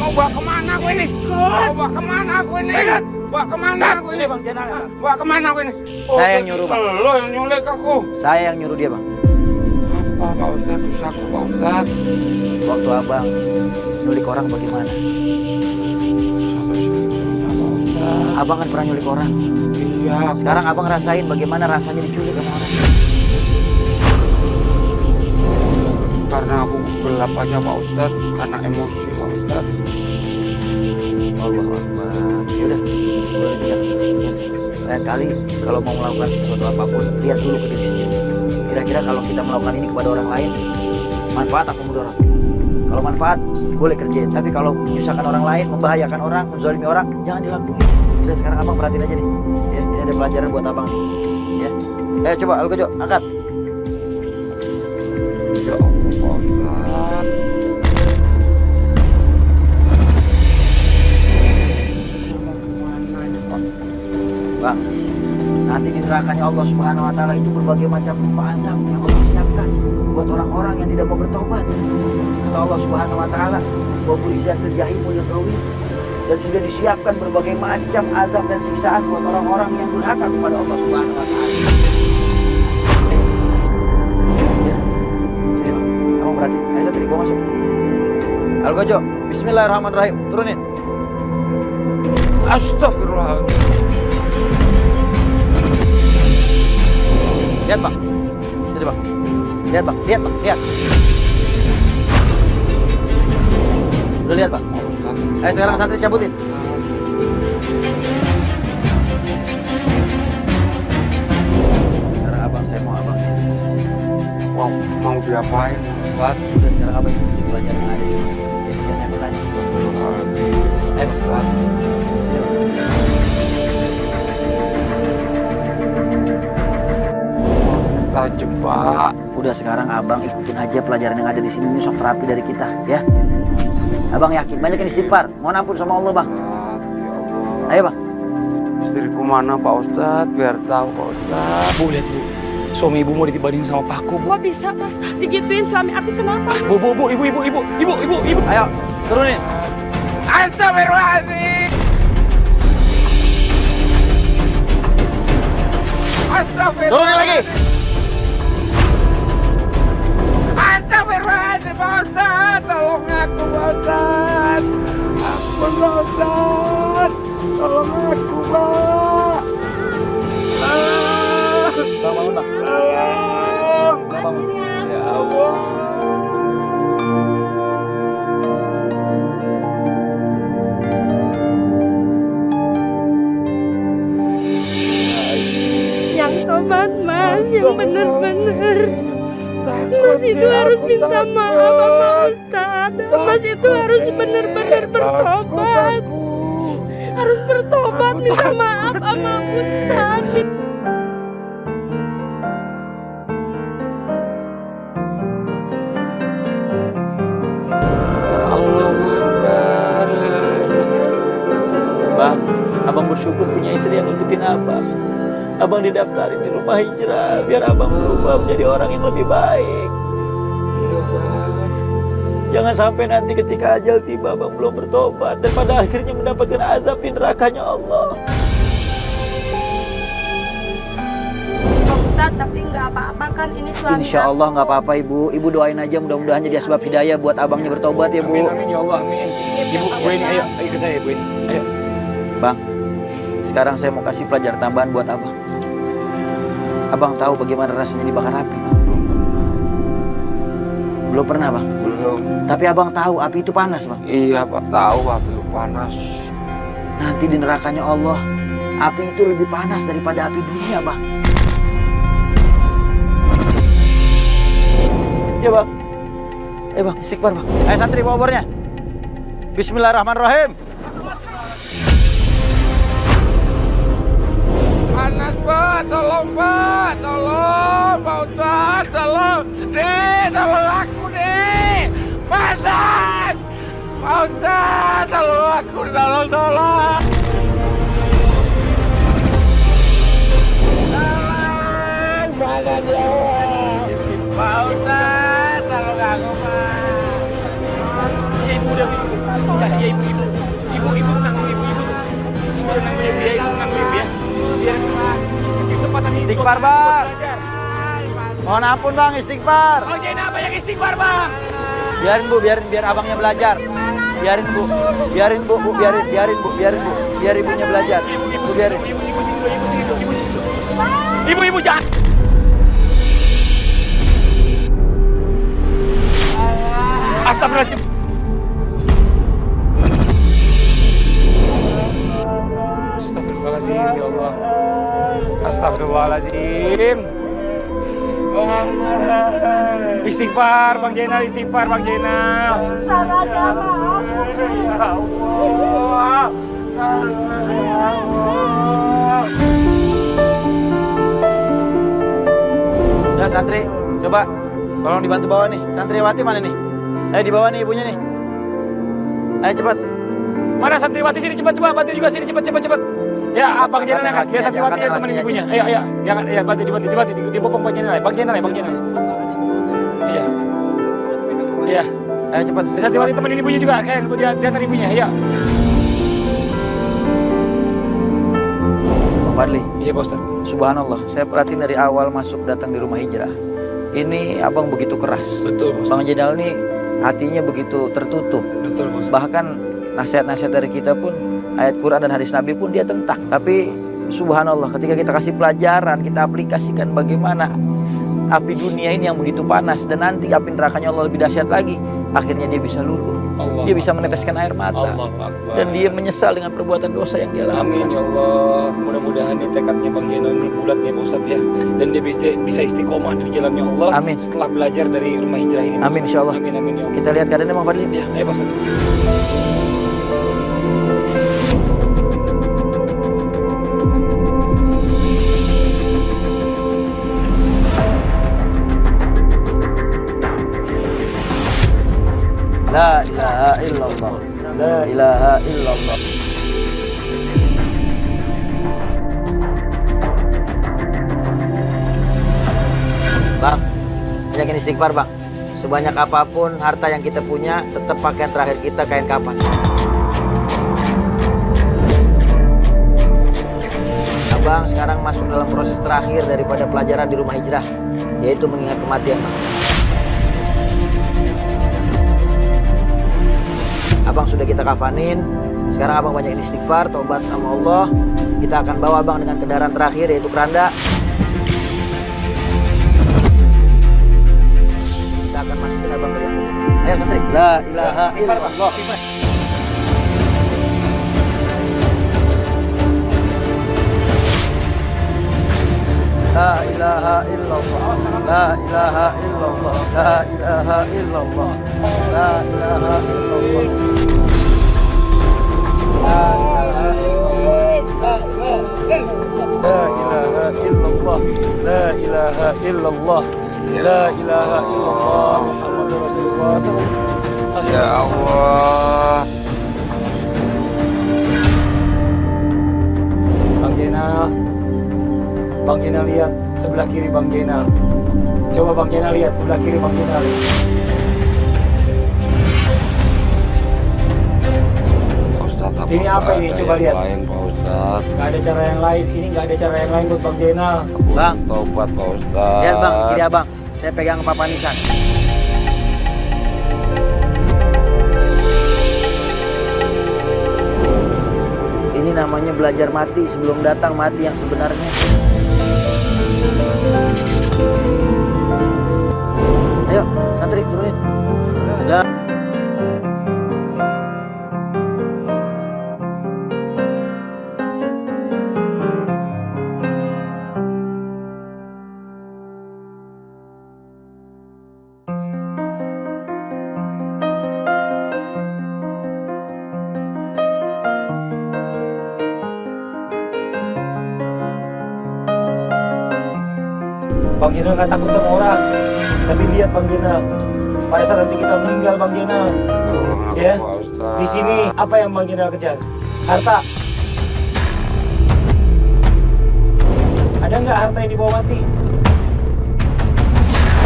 Mau bawa kemana aku ini? Mau bawa kemana aku ini? Bawa kemana aku ini? Bang, bawa kemana aku ini? Saya yang nyuruh, Bang. Lo yang nyulik aku. Saya yang nyuruh dia, Bang. Apa Pak Ustadz? Dosaku Pak Ustadz. Waktu abang nyulik orang bagaimana? Sampai segitunya Pak Ustadz. Abang kan pernah nyulik orang. Iya. Sekarang abang rasain bagaimana rasanya diculik sama orang. Karena aku gelap aja Pak Ustadz. Karena emosi Pak Ustadz. Allah Akbar. Ya udah, boleh lihat. Ya. Lain kali kalau mau melakukan sesuatu apapun, lihat dulu ke diri sendiri. Kira-kira kalau kita melakukan ini kepada orang lain, manfaat atau mudarat? Kalau manfaat, boleh kerjain. Tapi kalau menyusahkan orang lain, membahayakan orang, menzalimi orang, jangan dilakukan. Udah sekarang abang perhatiin aja nih. Ya, ini ada pelajaran buat abang nih. Ya. Coba Algojo, angkat. Ya Allah Pak Ustadz. Bang, nanti di nerakanya Allah Subhanahu wa Ta'ala itu berbagai macam azab yang Allah siapkan buat orang-orang yang tidak mau bertobat. Kata Allah Subhanahu wa Taala, "Wa bulizatil jahimul ghawiyah." Dan sudah disiapkan berbagai macam azab dan siksaan buat orang-orang yang durhaka kepada Allah Subhanahu wa Ta'ala. Ya. Sini, Bang. Kamu perhatiin. Ayo Satri, gua masuk. Algojo, bismillahirrahmanirrahim. Turunin. Astagfirullahaladzim. Lihat Bang, sini Bang, lihat Bang, lihat. Udah lihat Bang? Ayo sekarang santri cabutin. Sekarang abang, saya mau abang di sini posisi. Mau diapain Pak? Udah sekarang abang ikutin pelajaran yang ada di sini. Ya, jangan bertanya. Ayo Bang. Tajam Pak. Udah sekarang abang ikutin aja pelajaran yang ada di sini. Ini sok terapi dari kita, ya. Abang yakin banyak yang istighfar, mohon ampun sama Allah Bang. Ya Allah. Ayo Bang. Istriku mana Pak Ustadz? Biar tahu Pak Ustadz. Bu, lihat Bu. Suami ibu mau ditibadin sama Paku, Bu. Kok bisa mas digituin suami aku kenapa? Bu, ibu. Ayo, turunin. Astagfirullahaladzim. Astagfirullahaladzim. Turunin lagi. Astagfirullahaladzim Pak Ustadz. Tolong aku Pak Ustadz. Ampun Pak Ustadz. Tolong aku Pak. Bang, bangun Bang. Bang, bangun. Ya Allah. Yang tobat mas, yang bener-bener. Mas itu harus minta maaf sama Ustaz. Mas itu harus bener-bener bertobat. Harus bertobat, minta maaf sama Ustaz. Bang, abang bersyukur punya istri yang ngikutin abang. Abang didaftarin di rumah hijrah biar abang berubah menjadi orang yang lebih baik. Jangan sampai nanti ketika ajal tiba abang belum bertobat dan pada akhirnya mendapatkan azab di nerakanya Allah. Ustaz, tapi nggak apa-apa kan ini suami Insya Allah nggak apa-apa Ibu. Ibu doain aja mudah-mudahan jadi asbab hidayah buat abangnya bertobat ya Bu. Amin ya Allah, amin. Ibu, Bu ini ayo ke saya Bu ini. Ayo. Bang, sekarang saya mau kasih pelajaran tambahan buat abang. Abang tahu bagaimana rasanya dibakar api? Belum pernah Bang? Belum. Tapi abang tahu api itu panas Bang. Iya Pak, tahu api itu panas. Nanti di nerakanya Allah, api itu lebih panas daripada api dunia Bang. Ya Bang. Bang, istighfar Bang. Ayo santri bawa obornya. Bismillahirrahmanirrahim. Panas Pak, tolong Pak, tolong Pak Ustadz, tolong. Dek, tolong aku Dek. Panas. Pak Ustadz, tolong aku, tolong. Tolong istighfar bang. Mohon ampun bang, istighfar. Bang Jainal banyak istighfar bang. Biarin bu, biar abangnya belajar. Biarin bu, biarin bu, biarin ibunya belajar. Bu biarin. Ibu jangan. Astagfirullahaladzim. Astagfirullahaladzim ya Allah. Astagfirullahaladzim. Istighfar Bang Jainal, istighfar Bang Jainal. Ya santri, coba tolong dibantu bawa nih. Santriwati mana nih? Ayo dibawa nih ibunya nih. Ayo cepat. Mana santriwati sini cepat bantu juga sini cepat. Ya Bang Jainal angkat. Biar santriwati yang temenin ibunya. Ayo ya bantu dibopong Bang Jainal. Bang Jainal. Iya. Ayo cepat. Santriwati temenin ibunya juga kan. Dia antar ibunya. Iya. Bang Fadli. Iya Pak Ustaz. Subhanallah, saya perhatiin dari awal masuk datang di rumah hijrah. Ini abang begitu keras. Betul Pak Ustaz. Bang Jainal ini hatinya begitu tertutup. Betul Pak Ustaz. Bahkan nasihat-nasihat dari kita pun, ayat Quran dan hadis Nabi pun dia tentang. Tapi subhanallah, ketika kita kasih pelajaran, kita aplikasikan bagaimana api dunia ini yang begitu panas dan nanti api nerakanya Allah lebih dahsyat lagi, akhirnya dia bisa luluh. Dia bisa meneteskan air mata. Dan dia menyesal dengan perbuatan dosa yang dia lakukan. Amin ya Allah. Mudah-mudahan nih tekadnya Bang Jainal ini bulat ya Pak Ustaz ya. Dan dia bisa istiqomah di jalannya Allah. Amin. Setelah belajar dari rumah hijrah ini. Amin insyaallah. Amin ya Allah. Kita lihat keadaannya Bang Fadli. Ya, ayo Pak Ustaz. La ilaha illallah. La ilaha illallah. Bang, banyakin istighfar bang. Sebanyak apapun harta yang kita punya, tetap pakaian terakhir kita kain kapan. Abang sekarang masuk dalam proses terakhir daripada pelajaran di rumah hijrah, yaitu mengingat kematian bang. Abang sudah kita kafanin, sekarang abang banyak istighfar, taubat sama Allah. Kita akan bawa abang dengan kendaraan terakhir yaitu keranda. Kita akan masukin abang ke dalam. Ayo santri. La ilaha illallah. La ilaha illallah. La ilaha illallah. La ilaha illallah. La ilaha illallah. La ilaha illallah. La ilaha illallah. La ilaha illallah. Muhammadur Rasulullah sallallahu. Ya Allah. Bang Jainal. Bang Jainal lihat sebelah kiri Bang Jainal. Coba Bang Jainal lihat sebelah kiri Bang Jainal. Ini apa ini? Coba lihat. Lain Pak Ustaz. Gak ada cara yang lain. Ini gak ada cara yang lain buat Bang Jainal. Bang, Taubat Pak Ustaz. lihat bang, kiri abang. Saya pegang papan nisan. Ini namanya belajar mati sebelum datang mati yang sebenarnya. Ayo, santri turunin. Udah. Bang Jainal gak takut sama orang. Tapi lihat Bang Jainal, pada saat nanti kita meninggal Bang Jainal, ya, di sini apa yang Bang Jainal kejar? Harta. Ada nggak harta yang dibawa mati?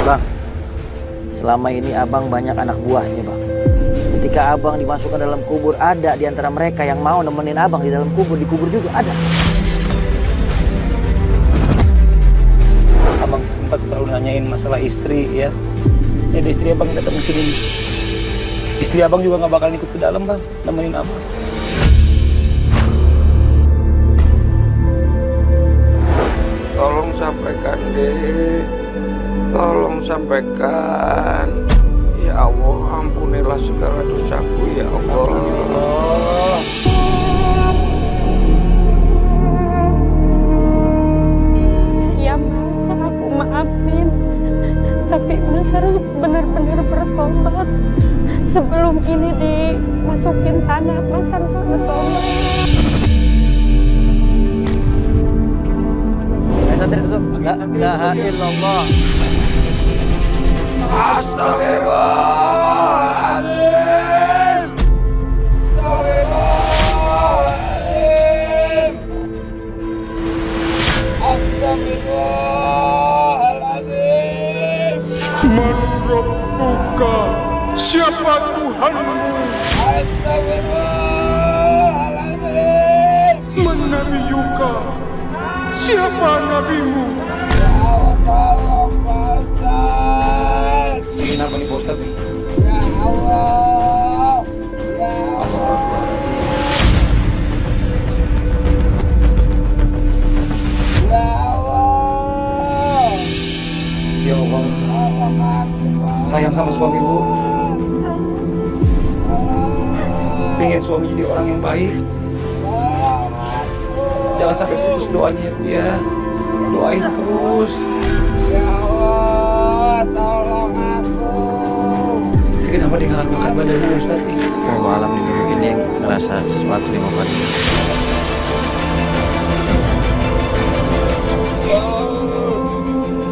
Bang, selama ini abang banyak anak buahnya bang. Ketika abang dimasukkan dalam kubur, ada di antara mereka yang mau nemenin abang di dalam kubur, dikubur juga ada. masalah istri ya. Ini istri abang yang datang ke sini. Istri abang juga nggak bakalan ikut ke dalam bang, nemenin abang. Tolong sampaikan deh, tolong sampaikan. Ya Allah, ampunilah segala dosaku ya Allah. Ya Mas, aku maafin. Tapi Mas harus benar-benar bertobat. Sebelum ini dimasukin tanah, Mas harus bertobat. Santri tutup. La ilaha illallah. Astagfirullahaladzim. Astagfirullahaladzim. Man Rabbuka, siapa Tuhanmu? Astagfirullahaladzim. Man Nabiyuka, siapa nabimu? Ini apa nih Pak Ustadz nih? Ya Allah. Ya Astagfirullahaladzim. Allah. Ya Allah, sayang sama suami bu. Pengen suami jadi orang yang baik. Jangan sampai putus doanya ya bu ya. Doain terus. Ya Allah, tolong aku. Kenapa dia nggak angkat badannya Ustadz nih? Oh alam ini mungkin dia ngerasa sesuatu di momen ini.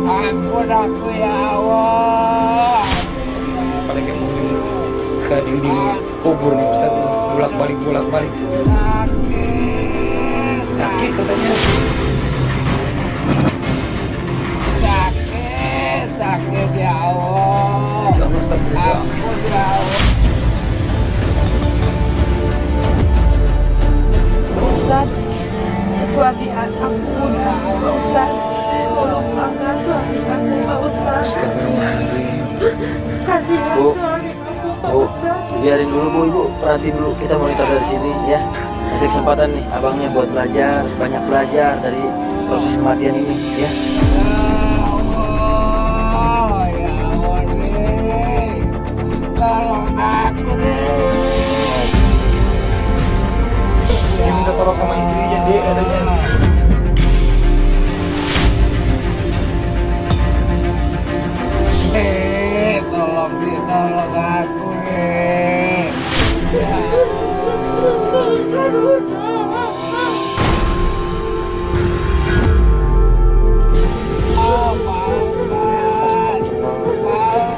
Ampun aku ya Allah. Paling kayak mungkin ke dinding kubur nih Ustadz nih. Bolak-balik. Sakit katanya. Sakit ya Allah. Ya Allah, astagfirullah. Ampun ya Allah. Ustaz, suami anakku ya Ustaz. Tolong angkat suami aku Pak Ustaz. Astagfirullahaladzim. Kasihan Bu. suami aku Pak Bu, Ustaz. biarin dulu bu, ibu perhatiin dulu. Kita monitor dari sini ya. Kasih kesempatan nih abangnya buat belajar, banyak belajar dari proses kematian ini ya. Tolong aku deh. Dia minta tolong sama istrinya deh adanya. Tolong aku deh.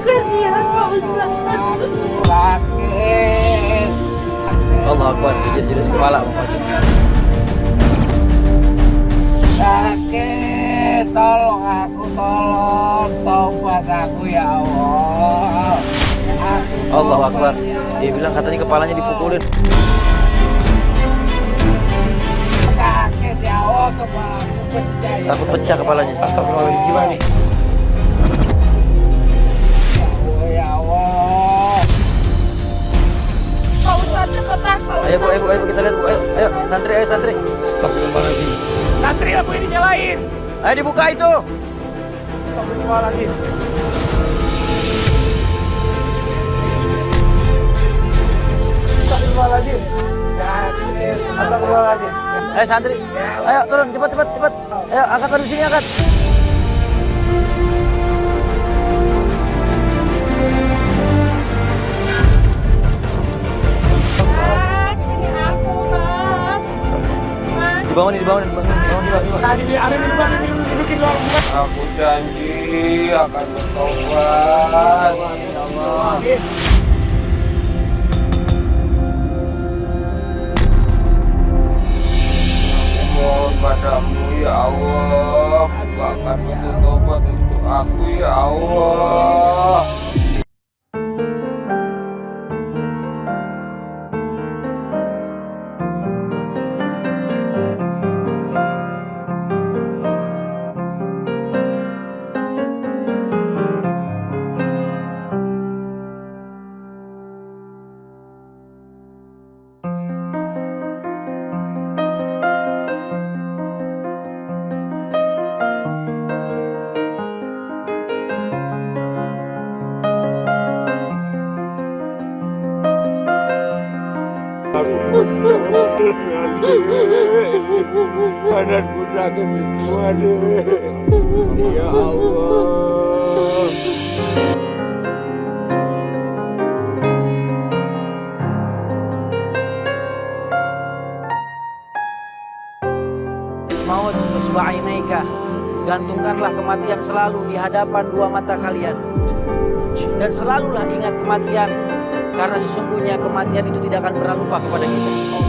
Kasihan Pak Ustaz. Sakit. Allah Akbar, jadi kepala maju. Sakit. Tolong aku, tolong. Taubat aku ya Allah. Allah Akbar. Dia bilang katanya kepalanya dipukulin. Sakit ya Allah, kepala aku pecah. Ya Takut pecah kepalanya. Astagfirullahaladzim, gimana nih? Allah, ya Allah. Pak Ustaz cepetan Pak Ustaz. Ayo bu, kita lihat bu. Ayo santri. Astagfirullahaladzim. Santri lampu ini nyalain. Ayo dibuka itu. Astagfirullahaladzim. Astagfirullahaladzim. Astagfirullahaladzim. Ayo santri. Ayo turun cepat. Ayo angkat di sini angkat. Mas, ini aku Mas. Mas. Dibangunin. Tadi dia ada di depan ini dudukin luar bukan. Aku janji akan bertobat. Ya Allah. Mohon padamu ya Allah, bukakan pintu tobat untuk aku ya Allah. Badanku sakit semua, Dek. Ya Allah. Maut usba'inaika, gantungkanlah kematian selalu di hadapan dua mata kalian. Dan selalulah ingat kematian, karena sesungguhnya kematian itu tidak akan pernah lupa kepada kita.